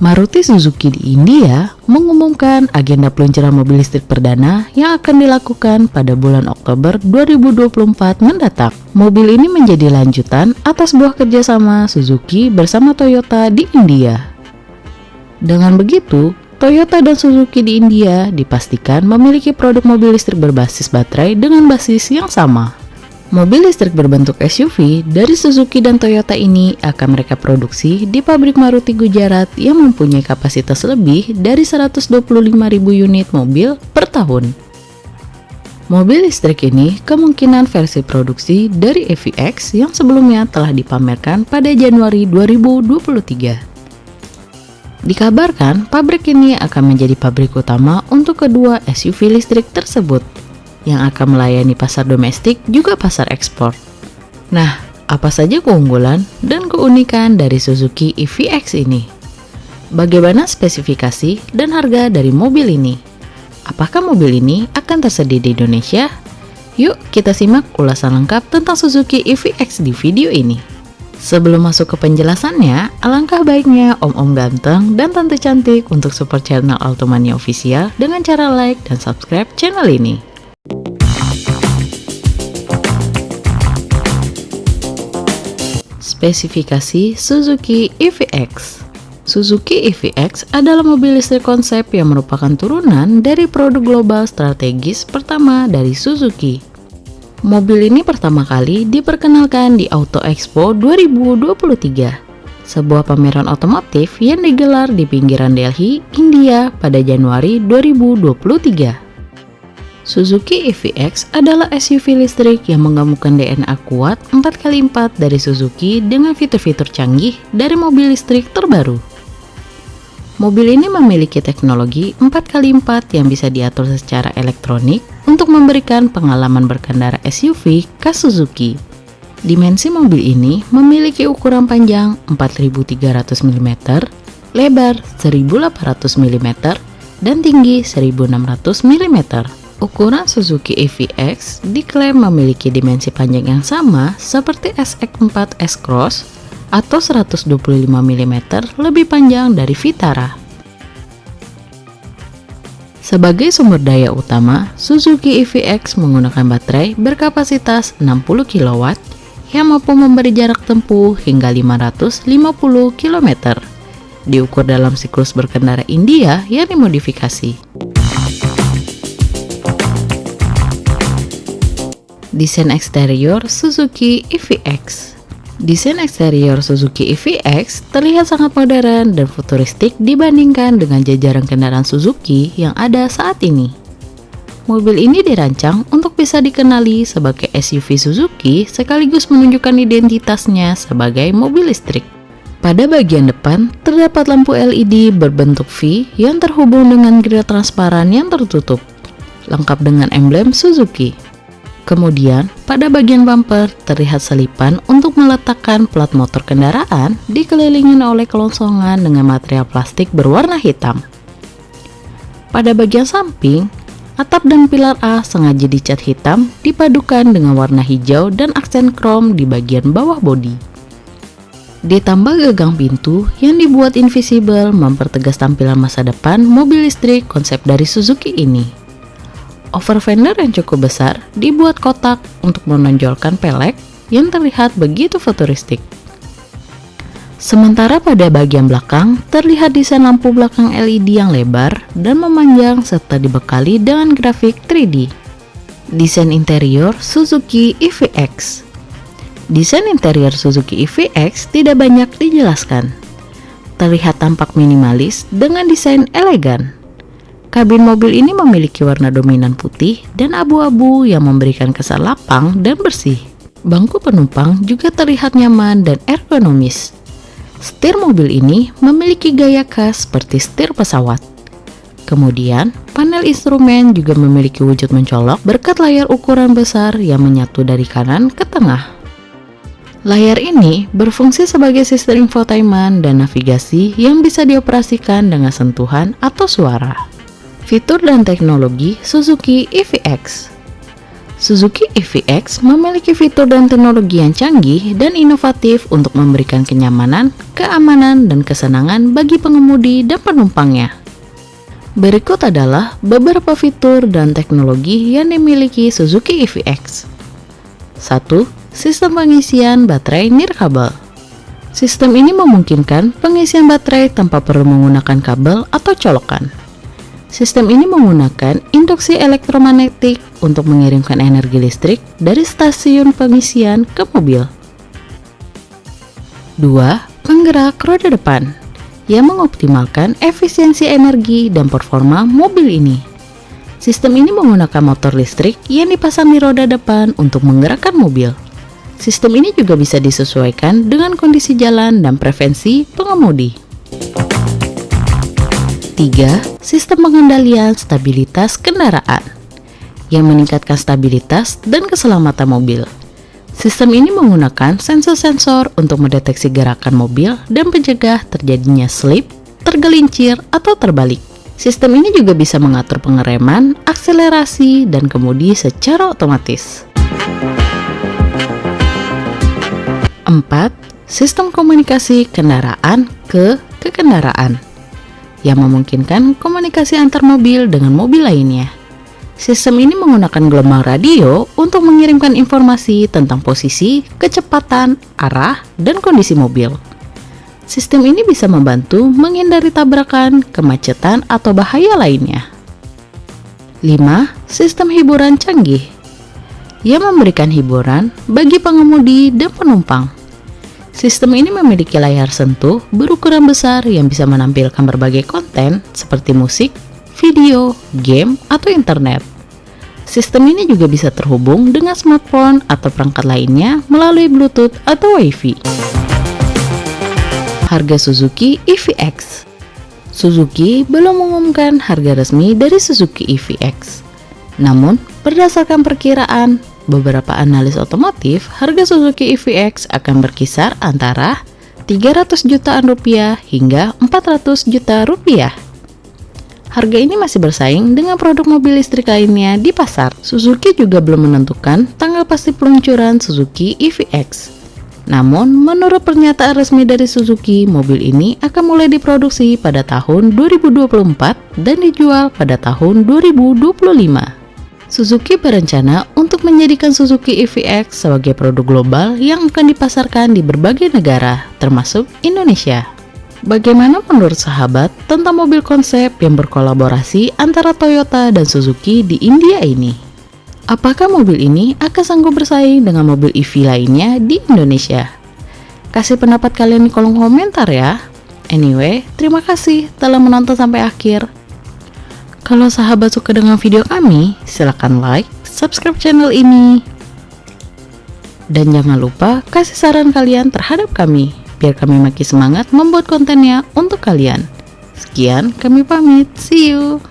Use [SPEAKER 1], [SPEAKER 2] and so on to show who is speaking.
[SPEAKER 1] Maruti Suzuki di India mengumumkan agenda peluncuran mobil listrik perdana yang akan dilakukan pada bulan Oktober 2024 mendatang. Mobil ini menjadi lanjutan atas sebuah kerjasama Suzuki bersama Toyota di India. Dengan begitu, Toyota dan Suzuki di India dipastikan memiliki produk mobil listrik berbasis baterai dengan basis yang sama. Mobil listrik berbentuk SUV dari Suzuki dan Toyota ini akan mereka produksi di pabrik Maruti Gujarat yang mempunyai kapasitas lebih dari 125.000 unit mobil per tahun. Mobil listrik ini kemungkinan versi produksi dari EVX yang sebelumnya telah dipamerkan pada Januari 2023. Dikabarkan pabrik ini akan menjadi pabrik utama untuk kedua SUV listrik tersebut, yang akan melayani pasar domestik juga pasar ekspor. Nah, apa saja keunggulan dan keunikan dari Suzuki EVX ini? Bagaimana spesifikasi dan harga dari mobil ini? Apakah mobil ini akan tersedia di Indonesia? Yuk kita simak ulasan lengkap tentang Suzuki EVX di video ini. Sebelum masuk ke penjelasannya, alangkah baiknya om-om ganteng dan tante cantik untuk support channel Automania Official dengan cara like dan subscribe channel ini. Spesifikasi Suzuki EVX. Suzuki EVX adalah mobil listrik konsep yang merupakan turunan dari produk global strategis pertama dari Suzuki. Mobil ini pertama kali diperkenalkan di Auto Expo 2023, sebuah pameran otomotif yang digelar di pinggiran Delhi, India pada Januari 2023. Suzuki EVX adalah SUV listrik yang menggabungkan DNA kuat 4x4 dari Suzuki dengan fitur-fitur canggih dari mobil listrik terbaru. Mobil ini memiliki teknologi 4x4 yang bisa diatur secara elektronik untuk memberikan pengalaman berkendara SUV khas Suzuki. Dimensi mobil ini memiliki ukuran panjang 4.300 mm, lebar 1.800 mm, dan tinggi 1.600 mm. Ukuran Suzuki EVX diklaim memiliki dimensi panjang yang sama seperti SX4 S-Cross atau 125 mm lebih panjang dari Vitara. Sebagai sumber daya utama, Suzuki EVX menggunakan baterai berkapasitas 60 kW yang mampu memberi jarak tempuh hingga 550 km. Diukur dalam siklus berkendara India yang dimodifikasi. Desain eksterior Suzuki EVX. Desain eksterior Suzuki EVX terlihat sangat modern dan futuristik dibandingkan dengan jajaran kendaraan Suzuki yang ada saat ini. Mobil ini dirancang untuk bisa dikenali sebagai SUV Suzuki sekaligus menunjukkan identitasnya sebagai mobil listrik. Pada bagian depan terdapat lampu LED berbentuk V yang terhubung dengan grill transparan yang tertutup, lengkap dengan emblem Suzuki. Kemudian, pada bagian bumper terlihat selipan untuk meletakkan plat motor kendaraan dikelilingi oleh kelongsongan dengan material plastik berwarna hitam. Pada bagian samping, atap dan pilar A sengaja dicat hitam dipadukan dengan warna hijau dan aksen krom di bagian bawah bodi. Ditambah gagang pintu yang dibuat invisible mempertegas tampilan masa depan mobil listrik konsep dari Suzuki ini. Over fender yang cukup besar dibuat kotak untuk menonjolkan pelek yang terlihat begitu futuristik. Sementara pada bagian belakang terlihat desain lampu belakang LED yang lebar dan memanjang serta dibekali dengan grafik 3D. Desain interior Suzuki EVX. Desain interior Suzuki EVX tidak banyak dijelaskan. Terlihat tampak minimalis dengan desain elegan. Kabin mobil ini memiliki warna dominan putih dan abu-abu yang memberikan kesan lapang dan bersih. Bangku penumpang juga terlihat nyaman dan ergonomis. Setir mobil ini memiliki gaya khas seperti setir pesawat. Kemudian, panel instrumen juga memiliki wujud mencolok berkat layar ukuran besar yang menyatu dari kanan ke tengah. Layar ini berfungsi sebagai sistem infotainment dan navigasi yang bisa dioperasikan dengan sentuhan atau suara. Fitur dan teknologi Suzuki EVX. Suzuki EVX memiliki fitur dan teknologi yang canggih dan inovatif untuk memberikan kenyamanan, keamanan, dan kesenangan bagi pengemudi dan penumpangnya. Berikut adalah beberapa fitur dan teknologi yang dimiliki Suzuki EVX. 1. Sistem pengisian baterai nirkabel. Sistem ini memungkinkan pengisian baterai tanpa perlu menggunakan kabel atau colokan. Sistem ini menggunakan induksi elektromagnetik untuk mengirimkan energi listrik dari stasiun pengisian ke mobil. 2. Penggerak roda depan yang mengoptimalkan efisiensi energi dan performa mobil ini. Sistem ini menggunakan motor listrik yang dipasang di roda depan untuk menggerakkan mobil. Sistem ini juga bisa disesuaikan dengan kondisi jalan dan preferensi pengemudi. 3. Sistem pengendalian stabilitas kendaraan yang meningkatkan stabilitas dan keselamatan mobil. Sistem ini menggunakan sensor-sensor untuk mendeteksi gerakan mobil dan mencegah terjadinya slip, tergelincir, atau terbalik. Sistem ini juga bisa mengatur pengereman, akselerasi, dan kemudi secara otomatis. 4. Sistem komunikasi kendaraan ke kendaraan yang memungkinkan komunikasi antar mobil dengan mobil lainnya. Sistem ini menggunakan gelombang radio untuk mengirimkan informasi tentang posisi, kecepatan, arah, dan kondisi mobil. Sistem ini bisa membantu menghindari tabrakan, kemacetan, atau bahaya lainnya. 5. Sistem hiburan canggih yang memberikan hiburan bagi pengemudi dan penumpang. Sistem ini memiliki layar sentuh berukuran besar yang bisa menampilkan berbagai konten seperti musik, video, game, atau internet. Sistem ini juga bisa terhubung dengan smartphone atau perangkat lainnya melalui Bluetooth atau Wi-Fi. Harga Suzuki EVX. Suzuki belum mengumumkan harga resmi dari Suzuki EVX. Namun, berdasarkan perkiraan beberapa analis otomotif, harga Suzuki EVX akan berkisar antara 300 jutaan rupiah hingga 400 juta rupiah. Harga ini masih bersaing dengan produk mobil listrik lainnya di pasar. Suzuki juga belum menentukan tanggal pasti peluncuran Suzuki EVX. Namun, menurut pernyataan resmi dari Suzuki, mobil ini akan mulai diproduksi pada tahun 2024 dan dijual pada tahun 2025. Suzuki berencana untuk menjadikan Suzuki EVX sebagai produk global yang akan dipasarkan di berbagai negara, termasuk Indonesia. Bagaimana menurut sahabat tentang mobil konsep yang berkolaborasi antara Toyota dan Suzuki di India ini? Apakah mobil ini akan sanggup bersaing dengan mobil EV lainnya di Indonesia? Kasih pendapat kalian di kolom komentar ya. Anyway, terima kasih telah menonton sampai akhir. Kalau sahabat suka dengan video kami, silakan like, subscribe channel ini. Dan jangan lupa kasih saran kalian terhadap kami, biar kami makin semangat membuat kontennya untuk kalian. Sekian, kami pamit. See you!